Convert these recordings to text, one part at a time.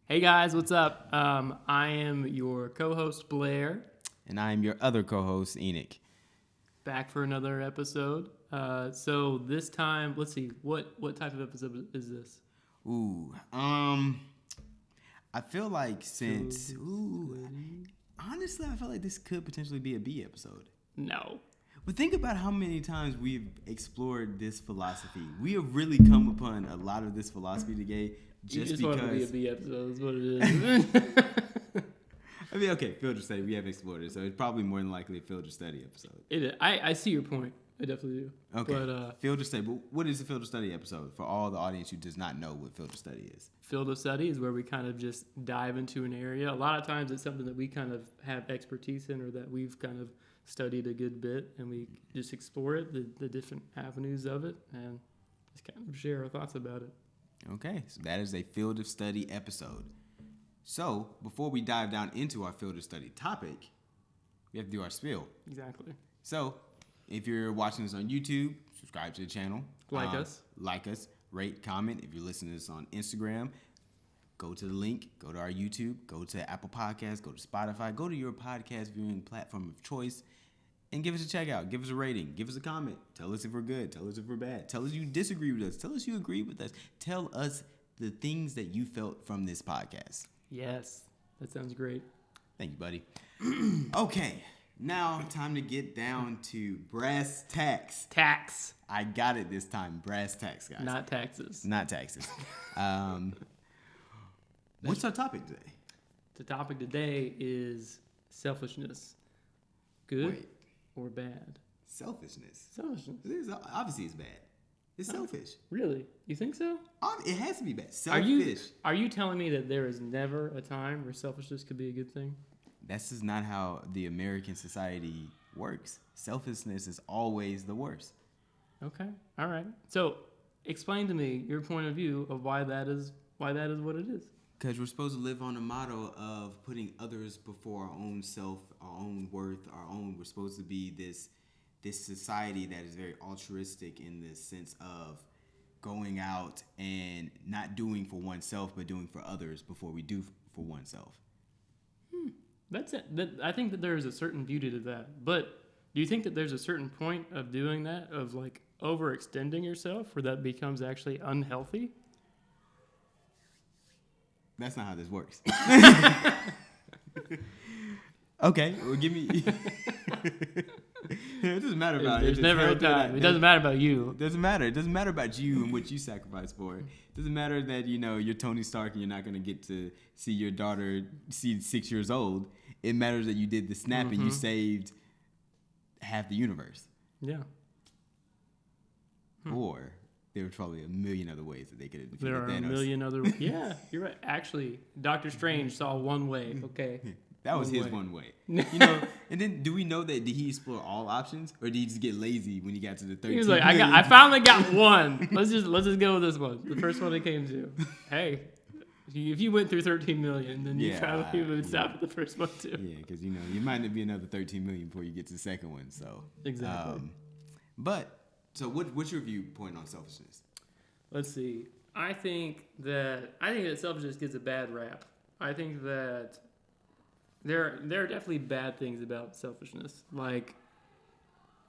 Hey guys, what's up? I am your co-host Blair, And I am your other co-host, Enoch. back for another episode. So this time, let's see, what type of episode is this? I feel like honestly, I feel like this could potentially be a B episode. No. But think about how many times we've explored this philosophy. We have really come upon a lot of this philosophy today You just because... want it to be a B episode, is what it is. I mean, okay, filter study, we haven't explored it, so it's probably more than likely a filter study episode. I see your point. I definitely do. Okay, But, filter study. But what is a filter study episode for all the audience who does not know what filter study is? field of study is where we kind of just dive into an area. A lot of times it's something that we kind of have expertise in or that we've kind of studied a good bit, and we just explore it, the different avenues of it, and just kind of share our thoughts about it. Okay, so that is a field of study episode. So, before we dive down into our field of study topic, we have to do our spiel. Exactly. So, if you're watching this on YouTube, subscribe to the channel. Like us, rate, comment. If you're listening to this on Instagram, go to the link, go to our YouTube, go to Apple Podcasts, go to Spotify, go to your podcast viewing platform of choice, and give us a check out. Give us a rating. Give us a comment. Tell us if we're good. Tell us if we're bad. Tell us you disagree with us. Tell us you agree with us. Tell us the things that you felt from this podcast. yes, that sounds great. Thank you, buddy. Okay, now time to get down to brass tacks. Tax, I got it this time. Brass tacks, guys. not taxes. Not taxes. What's our topic today? The topic today is selfishness. Good Wait. or bad? Selfishness. Selfishness. Obviously, it's bad. It's selfish. Really? You think so? It has to be bad. Are Selfish. you telling me that there is never a time where selfishness could be a good thing? That's just not how the American society works. Selfishness is always the worst. Okay. All right. So, explain to me your point of view of why that is what it is. Because we're supposed to live on a model of putting others before our own self, our own worth, we're supposed to be this society that is very altruistic in the sense of going out and not doing for oneself, but doing for others before we do for oneself. That's it. I think that there is a certain beauty to that. But do you think that there's a certain point of doing that, of like overextending yourself, where that becomes actually unhealthy? That's not how this works. Okay, well, give me... It doesn't matter about There's it. never a time. It doesn't matter about you. It doesn't matter. It doesn't matter about you and what you sacrifice for. It doesn't matter that, you're Tony Stark and you're not going to get to see your daughter 6 years old. It matters that you did the snap and you saved half the universe. Yeah. Or there were probably a million other ways that they could have defeated There are Thanos. a million other... Yeah, you're right. Actually, Doctor Strange saw one way. Okay. That was One his way. one way. And then do we know that did he explore all options or did he just get lazy when he got to the 13? He was like, I finally got one. Let's just go with this one. The first one he came to. Hey, if you went through 13 million, then you probably would stop at the first one too. Yeah, because you might not be another 13 million before you get to the second one. So Exactly. So what's your viewpoint on selfishness? Let's see. I think that selfishness gets a bad rap. I think that there are definitely bad things about selfishness, like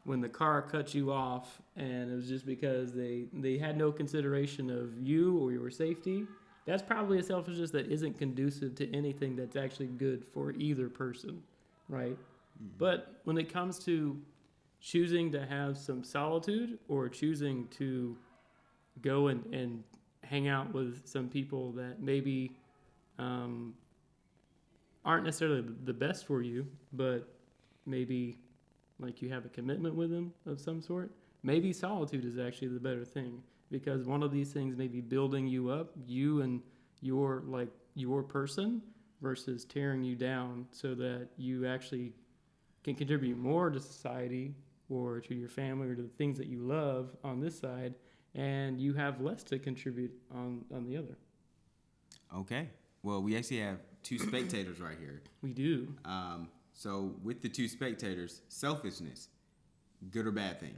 when the car cut you off and it was just because they had no consideration of you or your safety. That's probably a selfishness that isn't conducive to anything that's actually good for either person, right? Mm-hmm. But when it comes to choosing to have some solitude or choosing to go and hang out with some people that maybe aren't necessarily the best for you, but maybe like you have a commitment with them of some sort, maybe solitude is actually the better thing, because one of these things may be building you up, you and your person, versus tearing you down so that you actually can contribute more to society or to your family or to the things that you love on this side, and you have less to contribute on the other. Okay. Well, we actually have two spectators right here. We do. So with the two spectators, selfishness, good or bad thing?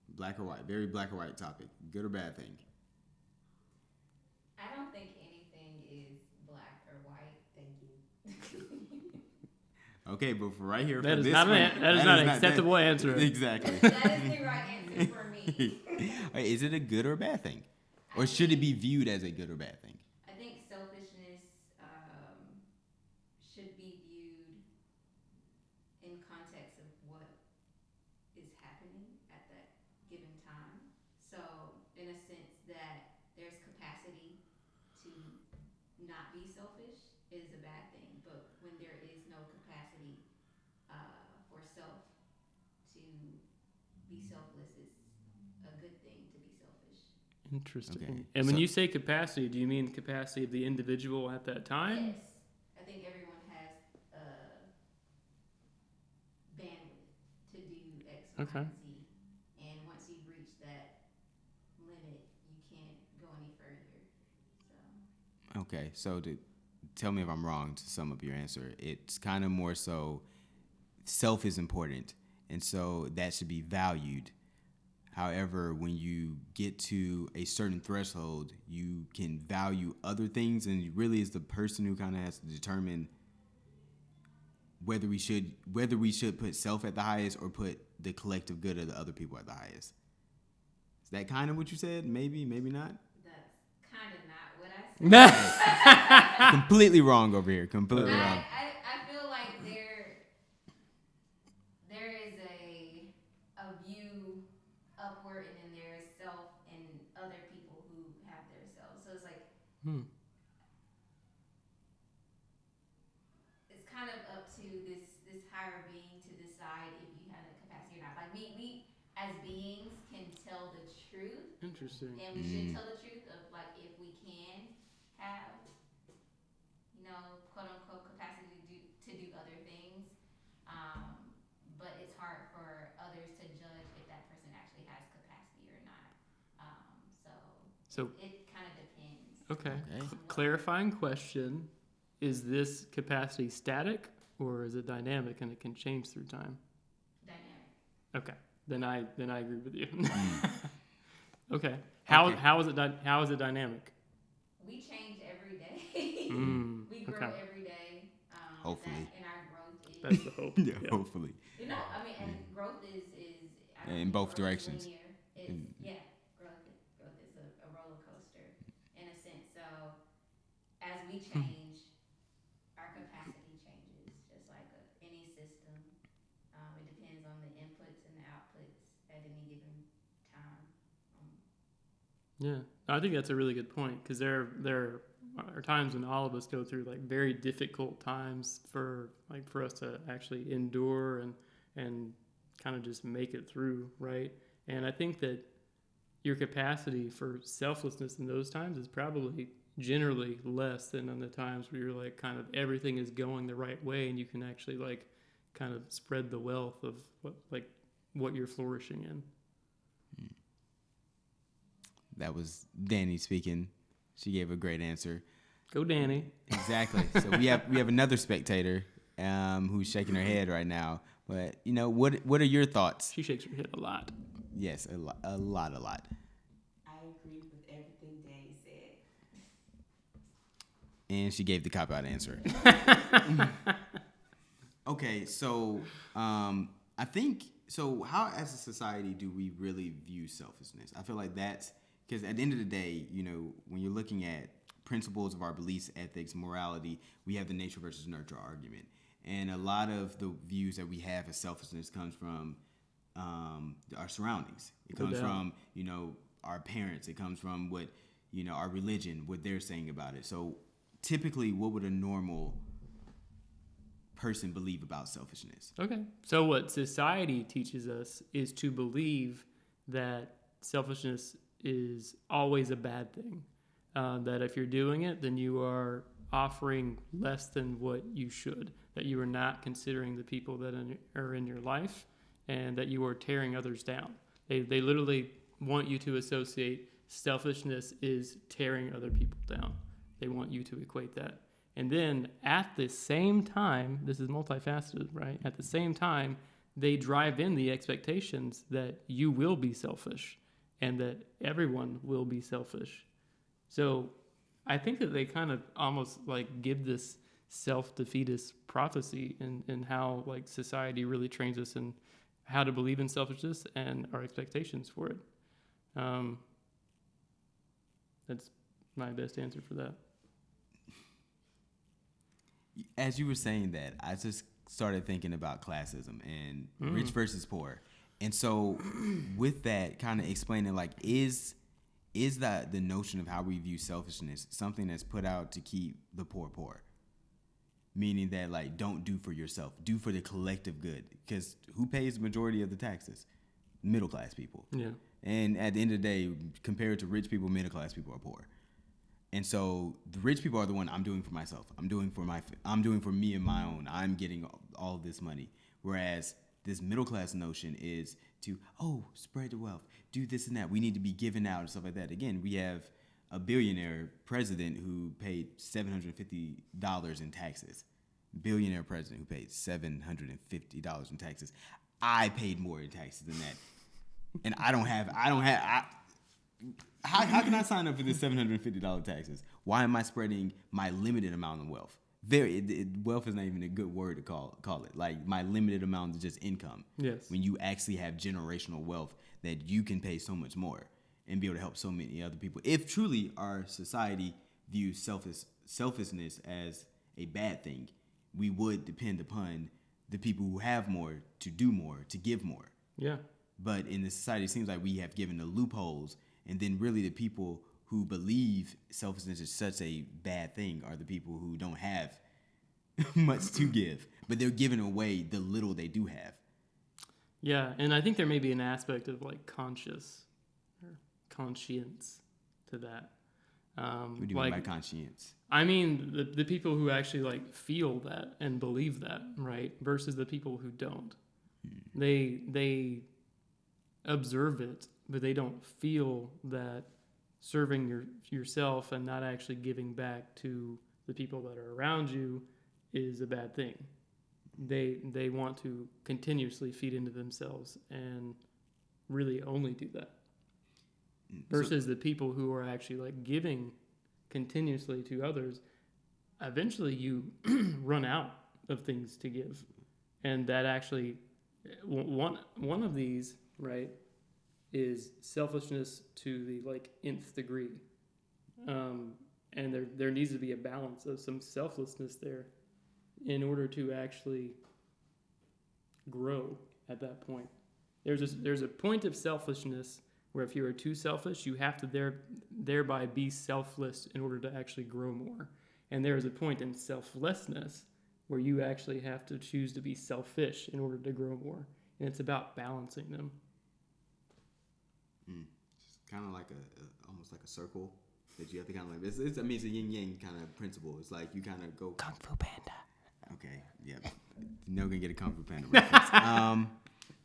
Black or white? Very black or white topic. Good or bad thing? I don't think anything is black Okay, but for right here, That for is this not one, that is not an acceptable answer. Exactly. That is the right answer for me. Wait, is it a good or a bad thing, or should it be viewed as a good or bad thing? I think selfishness should be viewed in context of what is happening at that given time. So, in a sense that there's capacity to not be selfish is a bad thing, but when there is no capacity for self to be selfless, it's a good thing to be selfish. Interesting. Okay, And when so- you say capacity, do you mean capacity of the individual at that time? Yes, I think everyone has bandwidth to do X, Y, Okay. and Z, and once you've reached that limit, you can't go any further. So Okay, so to tell me if I'm wrong to sum up your answer, it's kind of more so self is important, and so that should be valued. However, when you get to a certain threshold, you can value other things, and it really is the person who kind of has to determine whether we should put self at the highest or put the collective good of the other people at the highest. Is that kind of what you said? Maybe, maybe not. that's kind of not what I said. Completely wrong over here. Completely wrong. I feel like there is a view upward, and then there's self and other people who have their self. So it's like it's kind of up to this higher being to decide if you have the capacity or not. Like we as beings can tell the truth, Interesting. and we should tell the truth of like if we can have, quote unquote capacity to do other things. But it's hard for others to judge if that person actually has capacity or not. So it kind of depends. Okay. Okay. Clarifying question: is this capacity static or is it dynamic and it can change through time? Dynamic. Okay. Then I agree with you. Okay. How is it dynamic? We change every day. We grow Okay. every day. Hopefully. And our growth is. That's the hope. Yeah, hopefully. I mean, and growth is I don't In think both growth is directions. linear. Growth is a roller coaster in a sense. So as we change, our capacity changes, just like any system. It depends on the inputs and the outputs at any given time. Yeah, I think that's a really good point because there are times when all of us go through like very difficult times for us to actually endure and kind of just make it through, right? And I think that your capacity for selflessness in those times is probably generally less than on the times where you're like kind of everything is going the right way and you can actually like kind of spread the wealth of what you're flourishing in. That was Danny speaking. She gave a great answer. Go Danny. Exactly. So we have another spectator who's shaking her head right now. But what are your thoughts? She shakes her head a lot. Yes, a lot. I agree with everything Danny said. And she gave the cop-out answer. Okay, so I think so. How, as a society, do we really view selfishness? I feel like that's because at the end of the day, when you're looking at principles of our beliefs, ethics, morality, we have the nature versus nurture argument, and a lot of the views that we have as selfishness comes from our surroundings. It comes from our parents. It comes from what our religion, what they're saying about it. So typically, what would a normal person believe about selfishness? Okay. So what society teaches us is to believe that selfishness is always a bad thing. That if you're doing it, then you are offering less than what you should. That you are not considering the people that are in your life, and that you are tearing others down. They literally want you to associate selfishness is tearing other people down. They want you to equate that. And then at the same time, this is multifaceted, right? At the same time, they drive in the expectations that you will be selfish and that everyone will be selfish. So I think that they kind of almost like give this self-defeatist prophecy in how like society really trains us in how to believe in selfishness and our expectations for it. That's my best answer for that. As you were saying that, I just started thinking about classism and rich versus poor. And so with that, kind of explaining, like, is that the notion of how we view selfishness something that's put out to keep the poor poor? Meaning that, like, don't do for yourself, do for the collective good. Because who pays the majority of the taxes? Middle class people. Yeah. And at the end of the day, compared to rich people, middle class people are poor. And so the rich people are the one I'm doing for myself. I'm doing for me and my own. I'm getting all this money. Whereas this middle class notion is to, spread the wealth, do this and that. We need to be giving out and stuff like that. Again, we have a billionaire president who paid $750 in taxes. Billionaire president who paid $750 in taxes. I paid more in taxes than that. And how can I sign up for this $750 taxes? Why am I spreading my limited amount of wealth? Wealth is not even a good word to call it. Like, my limited amount of just income. Yes. When you actually have generational wealth that you can pay so much more and be able to help so many other people. If truly our society views selfishness as a bad thing, we would depend upon the people who have more to do more, to give more. Yeah. But in the society, it seems like we have given the loopholes, and then really the people who believe selfishness is such a bad thing are the people who don't have much to give, but they're giving away the little they do have. Yeah, and I think there may be an aspect of like conscience to that. What do you mean by conscience? I mean the people who actually like feel that and believe that, right? Versus the people who don't. They observe it, but they don't feel that serving yourself and not actually giving back to the people that are around you is a bad thing. They want to continuously feed into themselves and really only do that. Versus the people who are actually like giving continuously to others, eventually you run out of things to give. And that actually, one of these, right, is selfishness to the like nth degree. And there needs to be a balance of some selflessness there in order to actually grow at that point. There's a point of selfishness where if you are too selfish, you have to thereby be selfless in order to actually grow more. And there is a point in selflessness where you actually have to choose to be selfish in order to grow more. And it's about balancing them. It's kind of like almost like a circle that you have to kind of like. It's a yin yang kind of principle. It's like you kind of go Kung Fu Panda. Okay, yeah, no gonna get a Kung Fu Panda reference.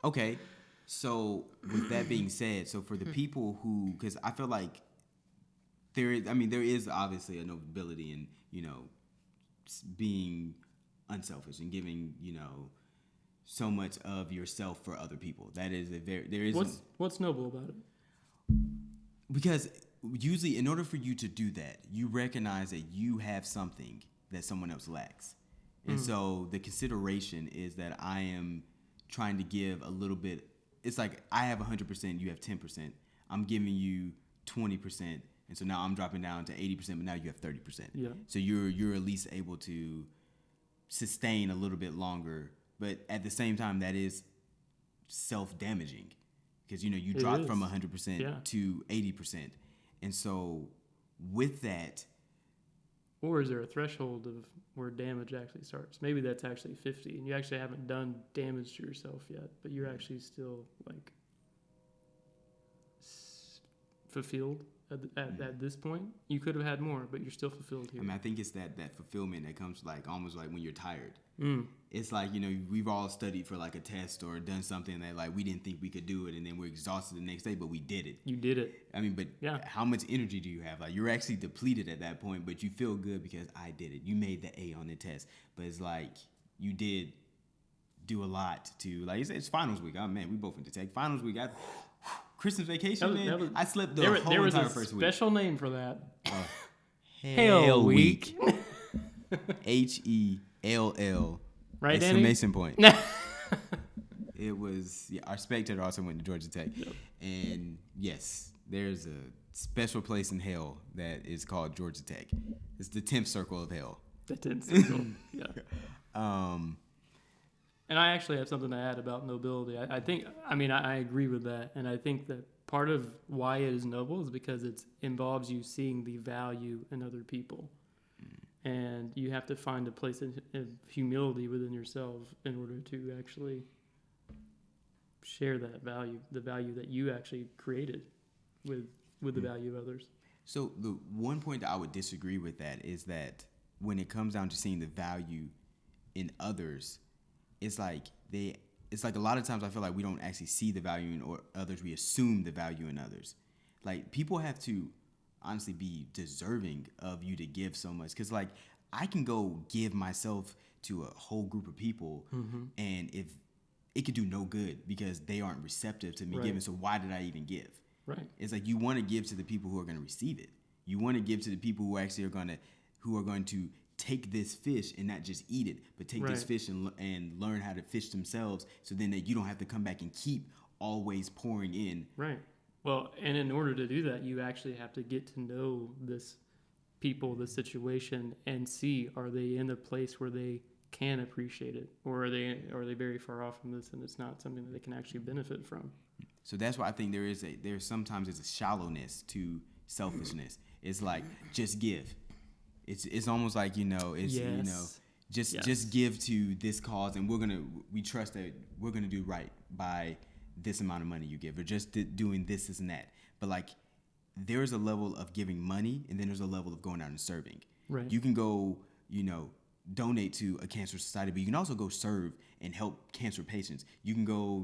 Okay, so with that being said, so for the people who, because I feel like there is obviously a nobility in being unselfish and giving so much of yourself for other people. That is What's noble about it? Because usually in order for you to do that, you recognize that you have something that someone else lacks. And so the consideration is that I am trying to give a little bit. It's like I have 100%, you have 10%. I'm giving you 20%. And so now I'm dropping down to 80%, but now you have 30%. Yeah. So you're at least able to sustain a little bit longer. But at the same time, that is self-damaging because, you dropped from 100% to 80%. And so with that. Or is there a threshold of where damage actually starts? Maybe that's actually 50 and you actually haven't done damage to yourself yet, but you're actually still like fulfilled at this point. You could have had more, but you're still fulfilled here. I mean, I think it's that fulfillment that comes like almost like when you're tired. It's like, we've all studied for like a test or done something that like we didn't think we could do it, and then we're exhausted the next day, but we did it. You did it. I mean, but how much energy do you have? Like you're actually depleted at that point, but you feel good because I did it. You made the A on the test, but it's like you did do a lot to like it's finals week. Oh man, we both went to tech finals week. Christmas vacation, I slept the whole entire first week. There was a special name for that. Hell week. HELL. Right, Danny? Exclamation point. It was our spectator also went to Georgia Tech, and yes, there's a special place in hell that is called Georgia Tech. It's the 10th circle of hell. The 10th circle. Yeah. And I actually have something to add about nobility. I agree with that, and I think that part of why it is noble is because it involves you seeing the value in other people, and you have to find a place of humility within yourself in order to actually share that value, the value that you actually created with the value of others. So the one point that I would disagree with that is that when it comes down to seeing the value in others, it's like a lot of times I feel like we don't actually see the value in others. We assume the value in others. Like, people have to honestly be deserving of you to give so much. Because, like, I can go give myself to a whole group of people, and if it could do no good because they aren't receptive to me giving. So why did I even give? Right. It's like you want to give to the people who are going to receive it. You want to give to the people who actually are going to take this fish and not just eat it, but take this fish and learn how to fish themselves, so then that you don't have to come back and keep always pouring in. Right. Well, and in order to do that, you actually have to get to know this people, this situation, and see, are they in a place where they can appreciate it, or are they very far off from this and it's not something that they can actually benefit from. So that's why I think there's sometimes a shallowness to selfishness. It's like, just give. It's almost like, just give to this cause, and we trust that we're gonna do right by this amount of money you give, or just doing this and that. But like, there's a level of giving money, and then there's a level of going out and serving. Right. You can go, donate to a cancer society, but you can also go serve and help cancer patients. You can go,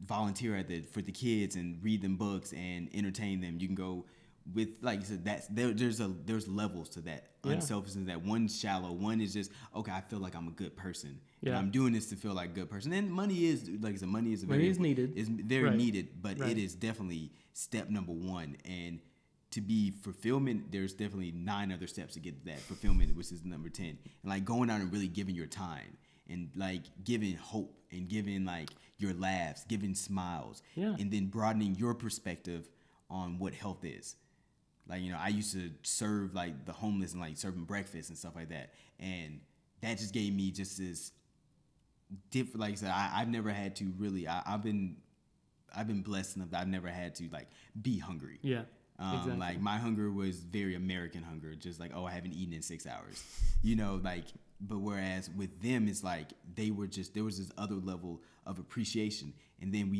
volunteer for the kids and read them books and entertain them. You can go with, like you said, there's levels to that unselfishness. That one's shallow. One is just, okay, I feel like I'm a good person, and I'm doing this to feel like a good person. And money is, like I said, money is needed. It's very needed, but it is definitely step number one. And to be fulfillment, there's definitely 9 other steps to get to that fulfillment, which is number 10. And like going out and really giving your time, and like giving hope, and giving like your laughs, giving smiles, and then broadening your perspective on what health is. Like, I used to serve like the homeless and like serving breakfast and stuff like that. And that just gave me just this different, like I said, I've never had to really, I've been blessed enough that I've never had to like be hungry. Yeah. Exactly. Like, my hunger was very American hunger, just like, I haven't eaten in 6 hours, but whereas with them, it's like there was this other level of appreciation. And then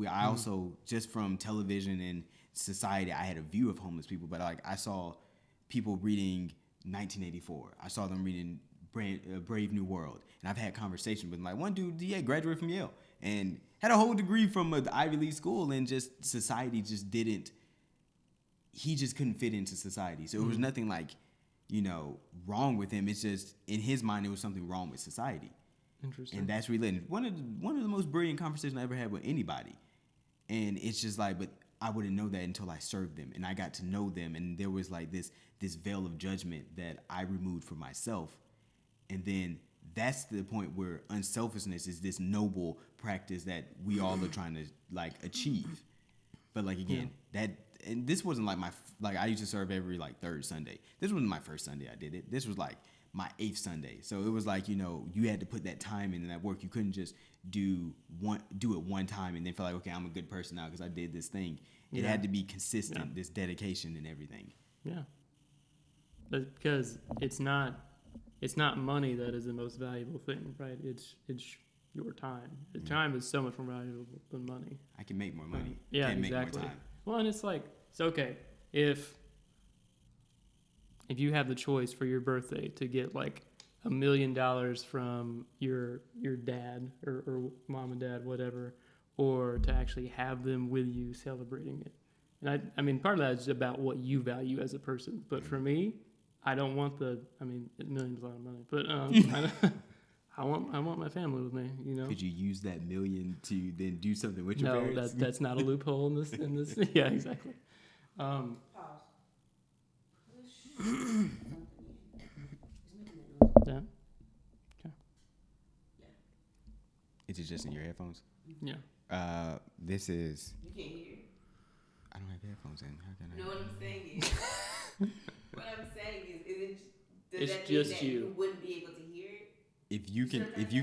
I also, just from television and society, I had a view of homeless people, but like, I saw people reading 1984. I saw them reading Brave New World. And I've had conversations with them. Like, one dude, graduated from Yale and had a whole degree from the Ivy League school, and just society just didn't, he just couldn't fit into society. So it was nothing like, wrong with him. It's just, in his mind, there was something wrong with society. Interesting. And that's related. One of the most brilliant conversations I ever had with anybody. And it's just like, but I wouldn't know that until I served them, and I got to know them, and there was like this veil of judgment that I removed for myself. And then that's the point where unselfishness is this noble practice that we all are trying to like achieve. But like, again, and this wasn't like I used to serve every like 3rd Sunday. This wasn't my first Sunday I did it. This was like my 8th Sunday. So it was like, you had to put that time in and that work. You couldn't just do it one time and then feel like, okay, I'm a good person now because I did this thing. It had to be consistent, this dedication and everything. Yeah. Because it's not money that is the most valuable thing, right? It's your time. Time is so much more valuable than money. I can make more money. Exactly. Make more time. Well, and it's like, it's okay if you have the choice for your birthday to get like $1 million from your dad or mom and dad, whatever, or to actually have them with you celebrating it. And I mean, part of that is about what you value as a person. But for me, I don't want $1 million's a lot of money, but I want my family with me, Could you use that $1 million to then do something with your parents? No, that's not a loophole in this. Yeah, exactly. Pause. Push something in. It's is just in your headphones? Yeah. This is. You can't hear. I don't have headphones in. How can I? No, what I'm saying is, is it? Does It's that just mean that you. you wouldn't be able to hear it? If you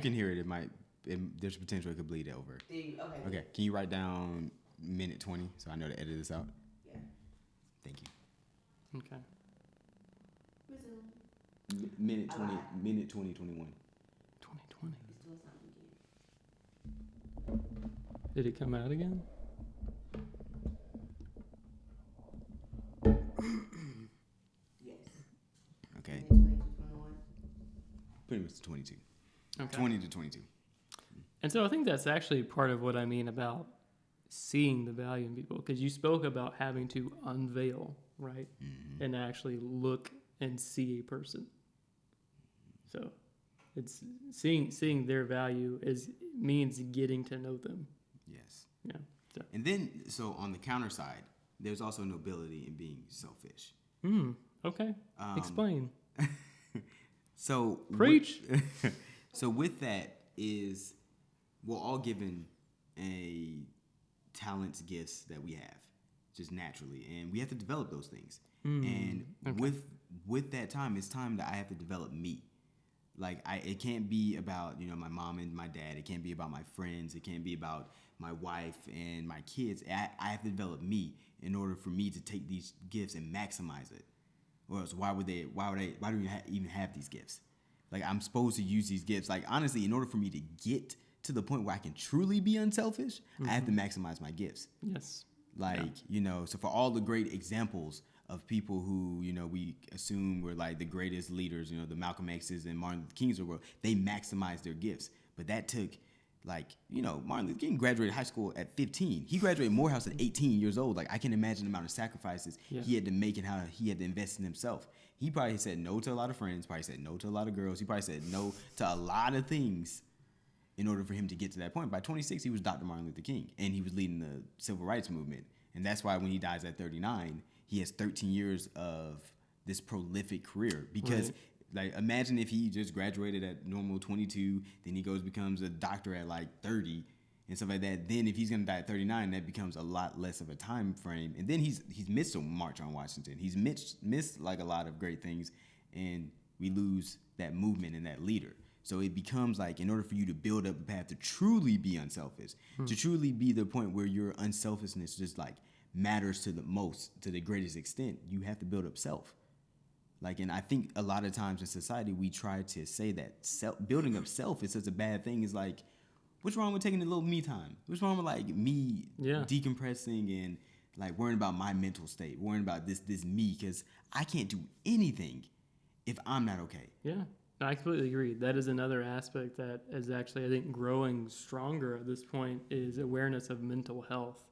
can hear it, it might. There's potential it could bleed over. Okay. Okay. Can you write down minute 20 so I know to edit this out? Yeah. Thank you. Okay. Resume. Minute 20. Minute 2021. 2020. It's doing something again. Did it come out again? Yes. Okay. 2021. Pretty much 22. Okay. 20 to 22. And so I think that's actually part of what I mean about seeing the value in people, because you spoke about having to unveil, right? Mm-hmm. And actually look and see a person. So it's seeing their value means getting to know them. Yes. Yeah. So. And then, so on the counter side, there's also nobility in being selfish. Okay. Explain. So Preach. So with that is, we're all given a talents, gifts that we have, just naturally, and we have to develop those things. And with that time, it's time that I have to develop me. Like it can't be about my mom and my dad. It can't be about my friends. It can't be about my wife and my kids. I have to develop me in order for me to take these gifts and maximize it. Or else, why do we even have these gifts? Like, I'm supposed to use these gifts. Like, honestly, in order for me to get to the point where I can truly be unselfish, I have to maximize my gifts. Yes. Like, so for all the great examples of people who, we assume were like the greatest leaders, the Malcolm X's and Martin Luther King's of the world, they maximized their gifts. But that took, Martin Luther King graduated high school at 15. He graduated Morehouse at 18 years old. Like, I can imagine the amount of sacrifices he had to make and how he had to invest in himself. He probably said no to a lot of friends, probably said no to a lot of girls. He probably said no to a lot of things in order for him to get to that point. By 26, he was Dr. Martin Luther King, and he was leading the civil rights movement. And that's why when he dies at 39, he has 13 years of this prolific career. Because, imagine if he just graduated at normal 22, then he becomes a doctor at 30 and stuff like that. Then if he's going to die at 39, that becomes a lot less of a time frame. And then he's missed a march on Washington. He's missed a lot of great things, and we lose that movement and that leader. So it becomes in order for you to build up a path to truly be unselfish, to truly be the point where your unselfishness just matters to the greatest extent, you have to build up self. And I think a lot of times in society, we try to say that building up self is such a bad thing. It's what's wrong with taking a little me time? What's wrong with me decompressing and worrying about my mental state, worrying about this me, because I can't do anything if I'm not okay. Yeah. I completely agree. That is another aspect that is actually, I think, growing stronger at this point is awareness of mental health.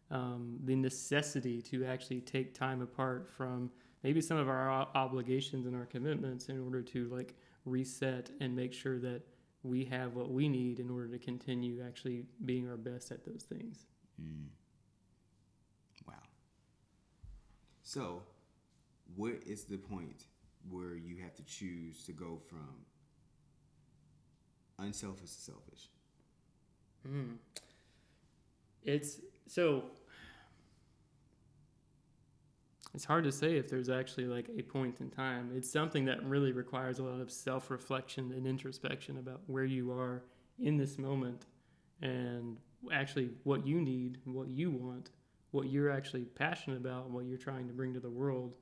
The necessity to actually take time apart from maybe some of our obligations and our commitments in order to reset and make sure that we have what we need in order to continue actually being our best at those things. Wow. So, what is the point where you have to choose to go from unselfish to selfish? It's hard to say if there's actually a point in time. It's something that really requires a lot of self-reflection and introspection about where you are in this moment and actually what you need, what you want, what you're actually passionate about, what you're trying to bring to the world,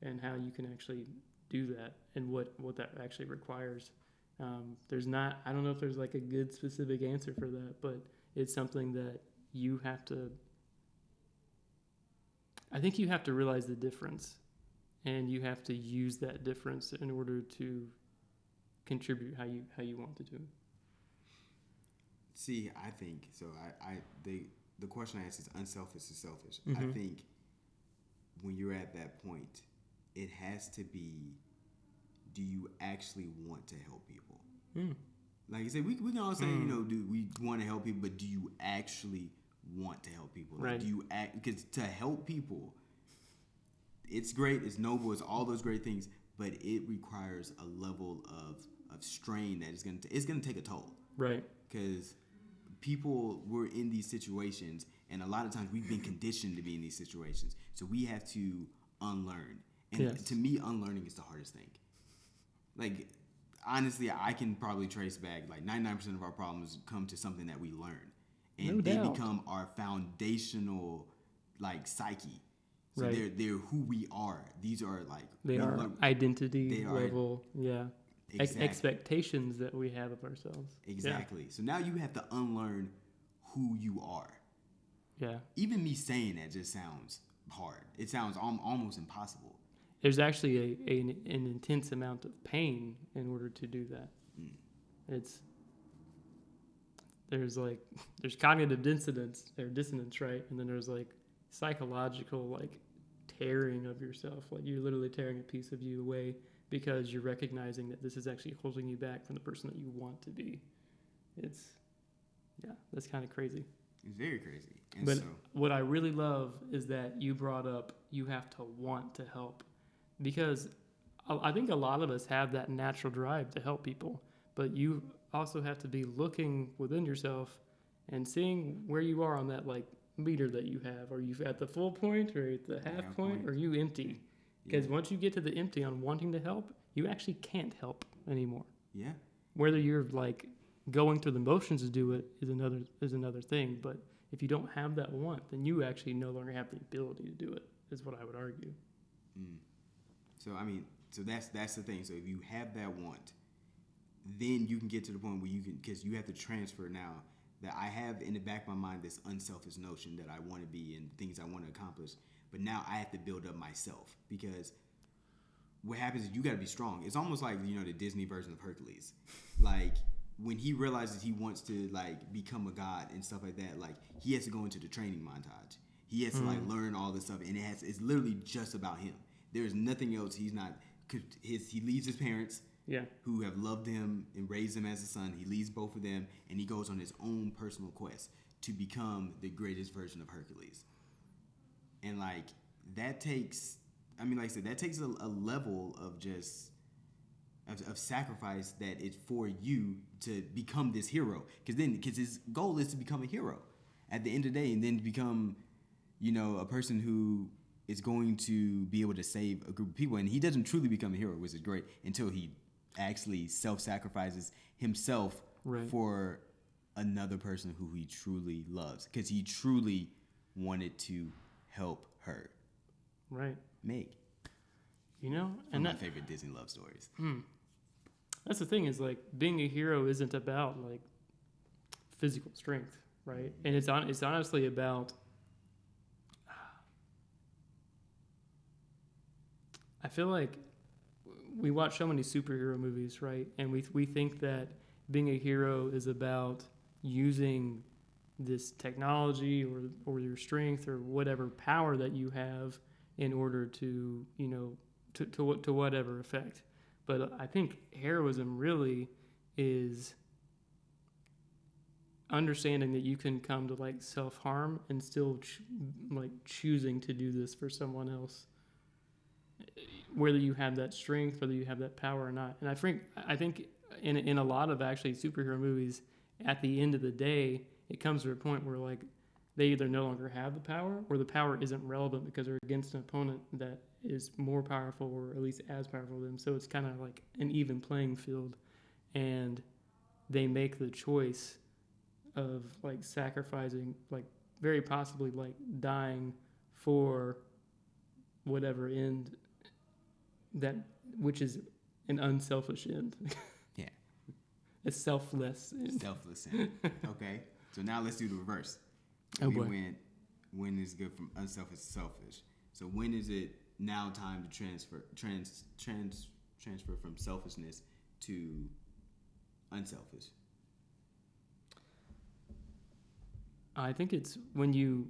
and how you can actually do that and what that actually requires. I don't know if there's a good specific answer for that, but it's something that you have to, I think you have to realize the difference, and you have to use that difference in order to contribute how you want to do. See, I think so. The question I asked is unselfish to selfish. Mm-hmm. I think when you're at that point, it has to be, do you actually want to help people? Like you said, we can all say, do we want to help people, but do you actually want to help people? Right. Do you because to help people, it's great, it's noble, it's all those great things, but it requires a level of strain that it's gonna take a toll. Right. Because people were in these situations, and a lot of times we've been conditioned to be in these situations. So we have to unlearn. And Yes. to me, unlearning is the hardest thing. Like, honestly, I can probably trace back, like, 99% of our problems come to something that we learn. And No they doubt. become our foundational, like, psyche. So Right. they're who we are. These are, like... They we are learn- identity they are- level, yeah. Exactly. Expectations that we have of ourselves. Exactly. So now you have to unlearn who you are. Yeah. Even me saying that just sounds hard. It sounds almost impossible. There's actually an intense amount of pain in order to do that. There's cognitive dissonance, right? And then there's like psychological like tearing of yourself. Like you're literally tearing a piece of you away because you're recognizing that this is actually holding you back from the person that you want to be. That's kind of crazy. It's very crazy. And But so, what I really love is that you brought up you have to want to help, because I think a lot of us have that natural drive to help people, but you also have to be looking within yourself and seeing where you are on that like meter that you have. Are you at the full point or at the half point, or are you empty? Because once you get to the empty on wanting to help, you actually can't help anymore. yeah. Whether you're like going through the motions to do it is another thing. But if you don't have that want, then you actually no longer have the ability to do it, is what I would argue. So I mean, so that's the thing. So if you have that want, then you can get to the point where you can, because you have to transfer now that I have in the back of my mind this unselfish notion that I want to be and things I want to accomplish. But now I have to build up myself, because what happens is you got to be strong. It's almost like, you know, the Disney version of Hercules. Like when he realizes he wants to like become a god and stuff like that, like he has to go into the training montage. He has to like learn all this stuff, and it's literally just about him. There's nothing else. He's not. He leaves his parents, who have loved him and raised him as a son. He leaves both of them, and he goes on his own personal quest to become the greatest version of Hercules. And like that takes, I mean, like I said, that takes a level of just of sacrifice that it's for you to become this hero. Because his goal is to become a hero at the end of the day, and then to become, you know, a person who is going to be able to save a group of people. And he doesn't truly become a hero, which is great, until he actually self-sacrifices himself for another person who he truly loves, because he truly wanted to help her. Right. Meg. You know, And my favorite Disney love stories. That's the thing, is like being a hero isn't about like physical strength, right? And it's honestly about, I feel like we watch so many superhero movies, right? And we think that being a hero is about using this technology or your strength or whatever power that you have in order to, you know, to whatever effect. But I think heroism really is understanding that you can come to like self-harm and still choosing to do this for someone else, whether you have that strength, whether you have that power or not. And I think in a lot of actually superhero movies, at the end of the day, it comes to a point where like they either no longer have the power, or the power isn't relevant because they're against an opponent that is more powerful, or at least as powerful as them. So it's kind of like an even playing field, and they make the choice of like sacrificing, like very possibly like dying for whatever end, that which is an unselfish end. Yeah. A selfless end. Selfless end. Okay. So now let's do the reverse. Oh, We boy. went, when is good from unselfish to selfish. So when is it now time to transfer from selfishness to unselfish? I think it's when you,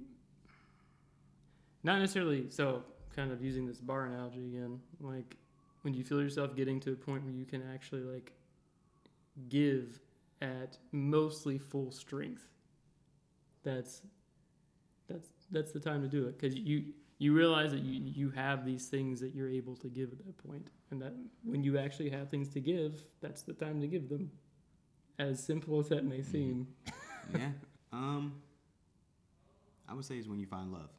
not necessarily, so kind of using this bar analogy again, like when you feel yourself getting to a point where you can actually like give at mostly full strength, that's the time to do it, because you realize that you have these things that you're able to give at that point, and that when you actually have things to give, that's the time to give them, as simple as that may seem. Yeah. I would say it's when you find love.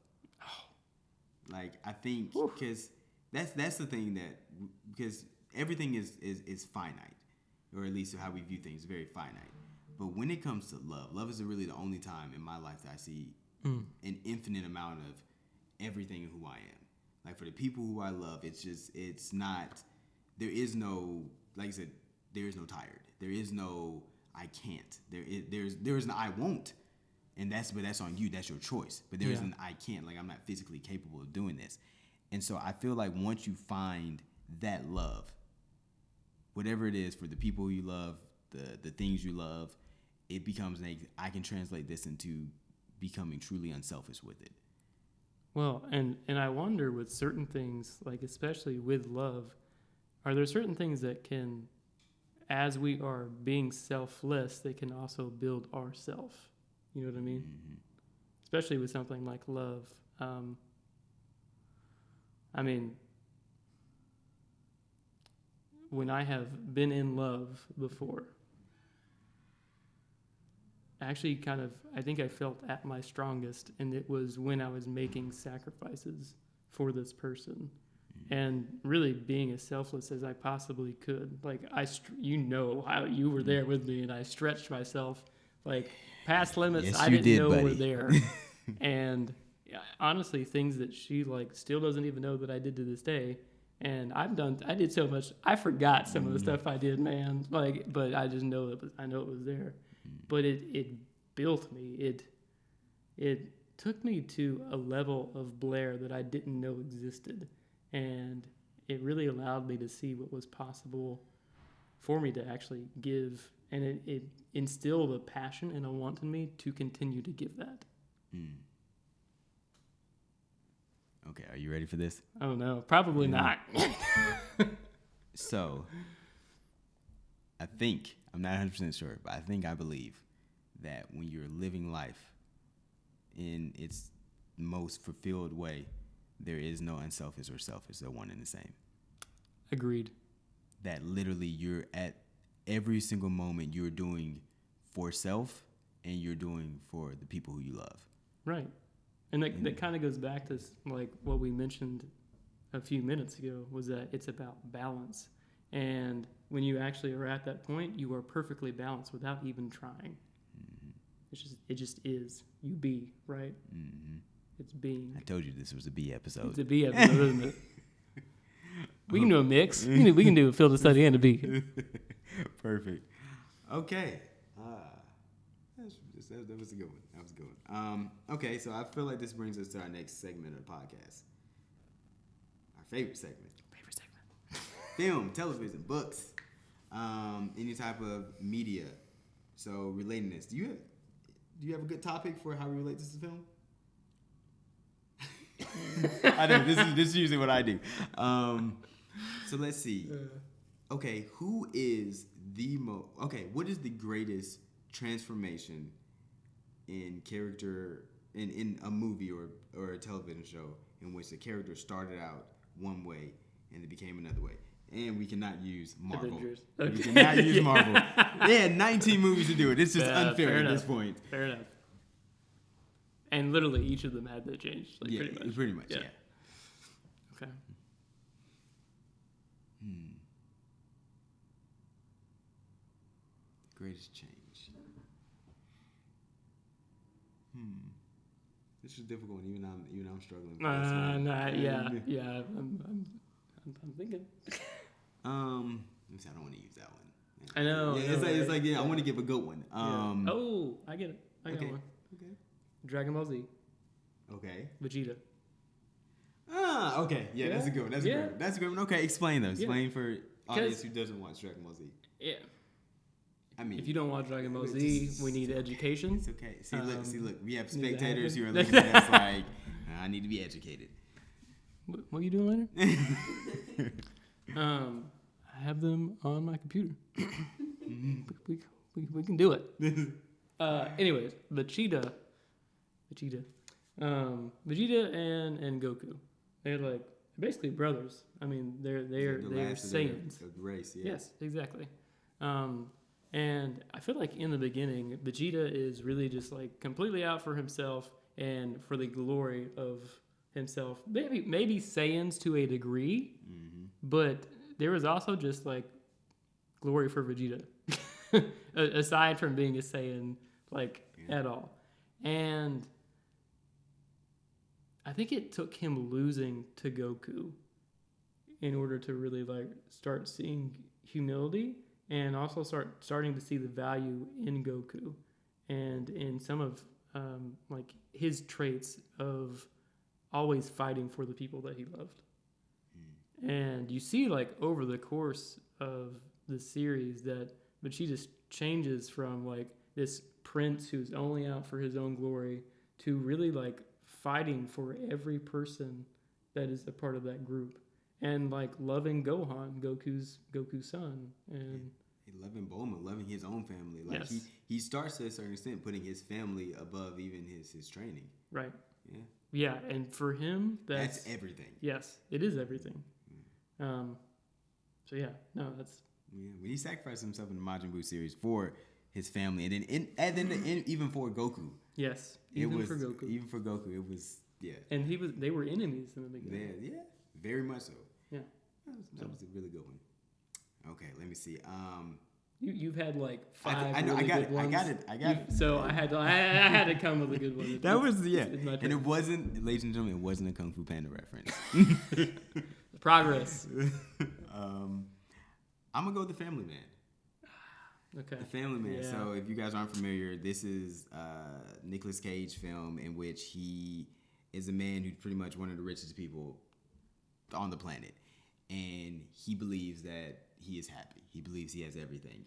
Like, I think because that's the thing that, because everything is finite, or at least how we view things, very finite. But when it comes to love is really the only time in my life that I see an infinite amount of everything who I am. Like, for the people who I love, it's not, there is no, like I said, there is no tired. There is no I can't. There is no I won't. And that's on you. That's your choice. But there isn't I can't. Like, I'm not physically capable of doing this. And so I feel like once you find that love, whatever it is for the people you love, the things you love, it becomes I can translate this into becoming truly unselfish with it. Well, and I wonder with certain things, like especially with love, are there certain things that can, as we are being selfless, they can also build ourself. You know what I mean? Mm-hmm. Especially with something like love. I mean, when I have been in love before, actually I think I felt at my strongest, and it was when I was making sacrifices for this person. And really being as selfless as I possibly could. Like, you know how you were there with me, and I stretched myself like past limits yes, I didn't know buddy. were there. And honestly, things that she like still doesn't even know that I did to this day. And I did so much. I forgot some of the stuff I did, man. Like, but I just know I know it was there. But it built me. It took me to a level of Blair that I didn't know existed. And it really allowed me to see what was possible for me to actually give. And it instilled a passion and a want in me to continue to give that. Okay, are you ready for this? Oh, no, probably not. So, I think, I'm not 100% sure, but I believe that when you're living life in its most fulfilled way, there is no unselfish or selfish. They're one and the same. Agreed. That literally you're at every single moment you're doing for self and you're doing for the people who you love. Right. And that kind of goes back to like what we mentioned a few minutes ago, was that it's about balance. And when you actually are at that point, you are perfectly balanced without even trying. It just is. You be, right? Mm-hmm. It's being. I told you this was a B episode. It's a B episode, isn't it? We can do a mix. We can do a field of study and a B. Perfect. Okay. That was a good one. Okay, so I feel like this brings us to our next segment of the podcast. Our favorite segment. Film, television, books, any type of media. So relating this, do you have a good topic for how we relate this to film? I know this is usually what I do. So let's see. Okay, what is the greatest transformation in character in a movie or a television show in which the character started out one way and it became another way? And we cannot use Marvel. Avengers. Okay. We cannot use Marvel. They had 19 movies to do it. It's just unfair at this point. Fair enough. And literally each of them had that change. Like, pretty much, yeah. Okay. Greatest change. This is a difficult one. Even I'm struggling. Yeah. I'm thinking. I don't want to use that one. I know. It's like I want to give a good one. Oh, I get it. I got one. Okay. Dragon Ball Z. Okay. Vegeta. Okay. Yeah, that's a good one. That's a great one. That's a good one. Okay, explain though. Explain for audience who doesn't watch Dragon Ball Z. Yeah. I mean, if you don't watch Dragon Ball Z, we need education. It's okay. See, look. We have spectators who are looking at us like, I need to be educated. What are you doing later? I have them on my computer. we can do it. Anyways, Vegeta and Goku, they're basically brothers. I mean, they're Saiyans. Of the race, yeah. Yes, exactly. And I feel like in the beginning, Vegeta is really just like completely out for himself and for the glory of himself. Maybe Saiyans to a degree, but there was also just like glory for Vegeta, aside from being a Saiyan, like at all. And I think it took him losing to Goku in order to really like start seeing humility and also starting to see the value in Goku and in some of like his traits of always fighting for the people that he loved. And you see like over the course of the series that Vegeta changes from like this prince who's only out for his own glory to really like fighting for every person that is a part of that group. And like loving Gohan, Goku's son, and loving Bulma, loving his own family. Like he starts to a certain extent putting his family above even his training. Right. Yeah. Yeah, and for him, that's everything. Yes, it is everything. So yeah, no, that's. Yeah, when he sacrificed himself in the Majin Buu series for his family, and then even for Goku. Yes, even for Goku. Even for Goku, it was And they were enemies in the beginning. Yeah, very much so. Yeah. That was a really good one. Okay, let me see. You've had like five I know, really good ones. I got it. So I had to come with a good one. That was and it wasn't, ladies and gentlemen, it wasn't a Kung Fu Panda reference. Progress. I'm gonna go with The Family Man. Okay. The Family Man. Yeah. So if you guys aren't familiar, this is a Nicolas Cage film in which he is a man who's pretty much one of the richest people on the planet, and he believes that he is happy. He believes he has everything,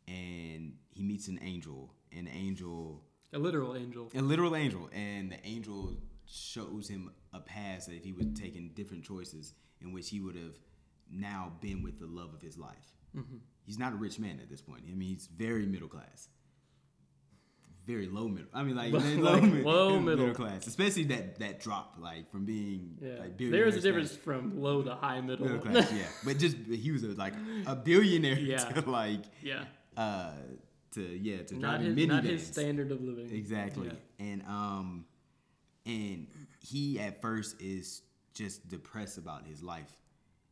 and he meets an angel, a literal angel, and the angel shows him a path that if he would taken different choices, in which he would have now been with the love of his life. Mm-hmm. He's not a rich man at this point. I mean, he's very middle class. Very low middle. I mean, like low middle class, especially that drop, like from being like billionaire. There's a difference from low to high middle class, yeah. But he was like a billionaire to like to drive minivans. Not his standard of living. Exactly, and he at first is just depressed about his life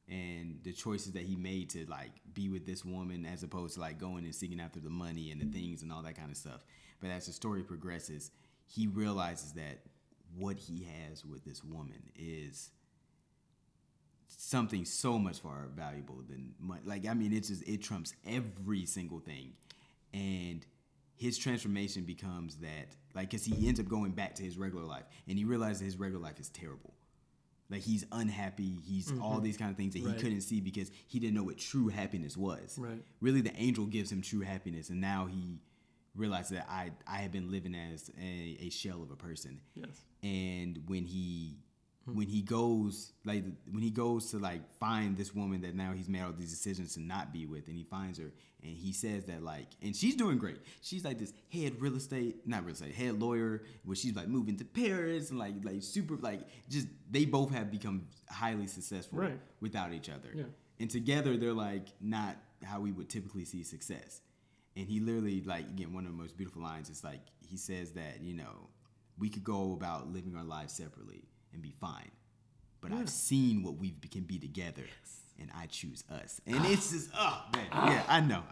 and the choices that he made to like be with this woman as opposed to like going and seeking after the money and the things and all that kind of stuff. But as the story progresses, he realizes that what he has with this woman is something so much far valuable than money. Like, I mean, it trumps every single thing. And his transformation becomes that, like, because he ends up going back to his regular life, and he realizes his regular life is terrible. Like, he's unhappy. He's all these kind of things that he couldn't see because he didn't know what true happiness was. Right. Really, the angel gives him true happiness, and now he realized that I have been living as a shell of a person. Yes. And when he goes to like find this woman that now he's made all these decisions to not be with, and he finds her, and he says that like, and she's doing great. She's like this head lawyer, where she's like moving to Paris and like super like just they both have become highly successful without each other. Yeah. And together they're like not how we would typically see success. And he literally, like, again, one of the most beautiful lines is like, he says that, you know, we could go about living our lives separately and be fine. But I've seen what we can be together, and I choose us. And it's just, yeah, I know.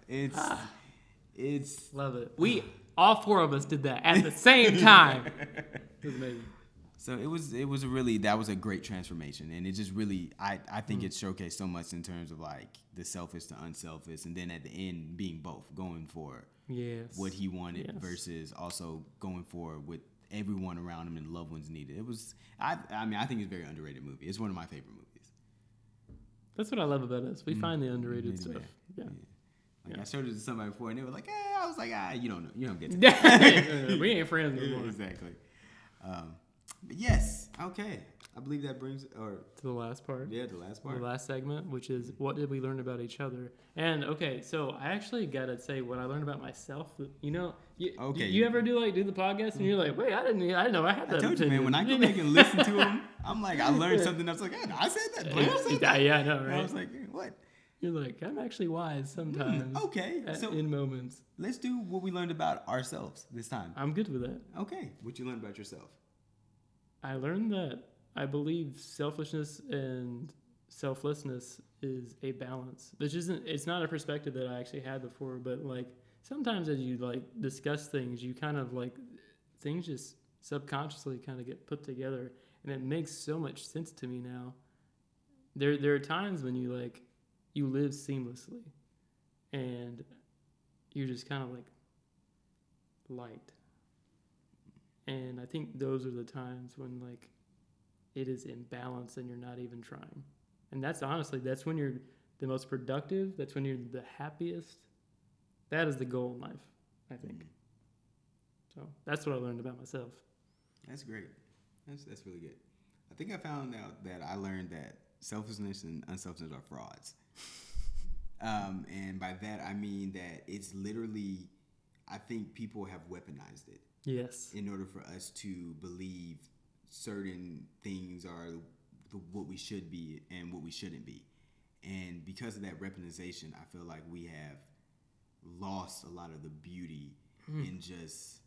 It's. Love it. All four of us did that at the same time. It was amazing. So that was a great transformation, and it just really, I think it showcased so much in terms of like the selfish to unselfish, and then at the end being both, going for what he wanted versus also going for what everyone around him and loved ones needed. It was, I think it's a very underrated movie. It's one of my favorite movies. That's what I love about us. We find the underrated stuff. Yeah. Like I showed it to somebody before, and they were like, I was like, you don't know, you don't get it. We ain't friends no more. Exactly. But yes, okay. I believe that brings to the last part. Yeah, the last part. The last segment, which is what did we learn about each other? And okay, so I actually gotta say what I learned about myself. You know, you ever do the podcast and you're like, wait, I didn't know I had that. I told you, man. When I go back and listen to them, I'm like, I learned something. I was like, I said that. Blair said that. Yeah, I know, right? I was like, what? You're like, I'm actually wise sometimes. Okay, so in moments. let's do what we learned about ourselves this time. I'm good with that. Okay, what you learned about yourself? I learned that I believe selfishness and selflessness is a balance, which isn't, it's not a perspective that I actually had before, but like sometimes as you like discuss things, you kind of like, things just subconsciously kind of get put together, and it makes so much sense to me now. There are times when you like, you live seamlessly and you're just kind of like light. And I think those are the times when like it is in balance and you're not even trying. And that's honestly, that's when you're the most productive. That's when you're the happiest. That is the goal in life, I think. So that's what I learned about myself. That's great. That's really good. I think I found out that I learned that selfishness and unselfishness are frauds. And by that, I mean that it's literally, I think people have weaponized it. Yes. In order for us to believe certain things are what we should be and what we shouldn't be. And because of that weaponization, I feel like we have lost a lot of the beauty in just...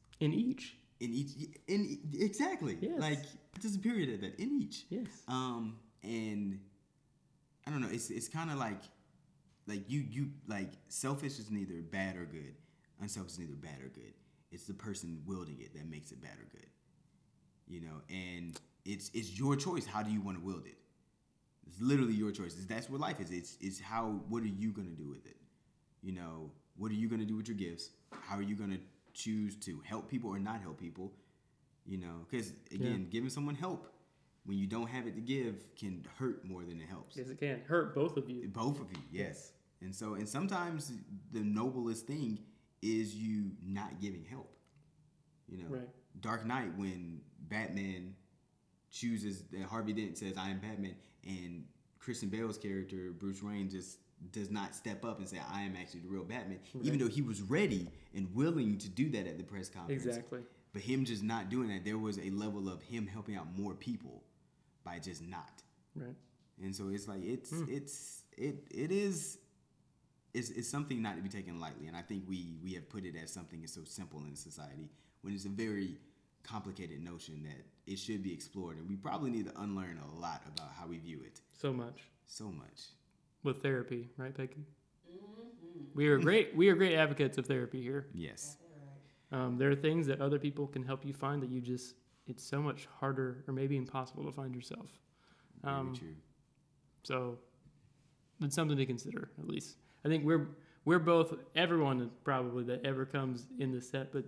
Exactly. Yes. Like, just a period of that. In each. Yes. And I don't know, it's kind of like you like, selfish is neither bad or good. Unselfish is neither bad or good. It's the person wielding it that makes it bad or good. You know, and it's your choice. How do you want to wield it? It's literally your choice. That's what life is. It's how, what are you going to do with it? You know, what are you going to do with your gifts? How are you going to choose to help people or not help people? You know, because again, giving someone help when you don't have it to give can hurt more than it helps. Yes, it can hurt both of you. Both of you, yes. And sometimes the noblest thing is you not giving help. You know, right. Dark Knight, when Batman chooses, Harvey Dent says, I am Batman, and Christian Bale's character, Bruce Wayne, just does not step up and say, I am actually the real Batman, even though he was ready and willing to do that at the press conference. Exactly. But him just not doing that, there was a level of him helping out more people by just not. Right. And so it's like, it's something not to be taken lightly. And I think we have put it as something that's so simple in society, when it's a very complicated notion that it should be explored. And we probably need to unlearn a lot about how we view it. So much. With therapy, right, Peggy? Mm-hmm. We are great advocates of therapy here. Yes. There are things that other people can help you find that it's so much harder or maybe impossible to find yourself. Very true. So it's something to consider, at least. I think we're both, everyone probably that ever comes in the set, but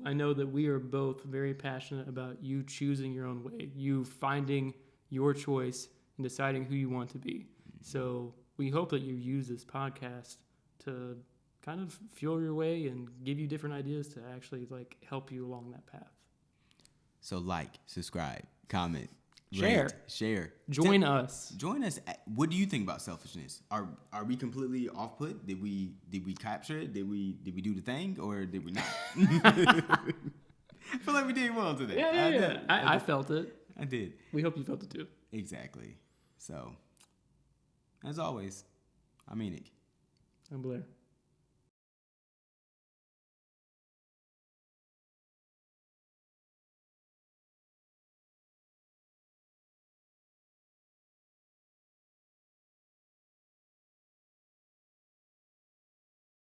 I know that we are both very passionate about you choosing your own way, you finding your choice and deciding who you want to be. So we hope that you use this podcast to kind of fuel your way and give you different ideas to actually like help you along that path. So like, subscribe, comment, share. Join us. What do you think about selfishness? Are we completely off put? Did we capture it? Did we do the thing, or did we not? I feel like we did well today. Yeah. I felt it. I did. We hope you felt it too. Exactly. So, as always, I'm Enoch. I'm Blair.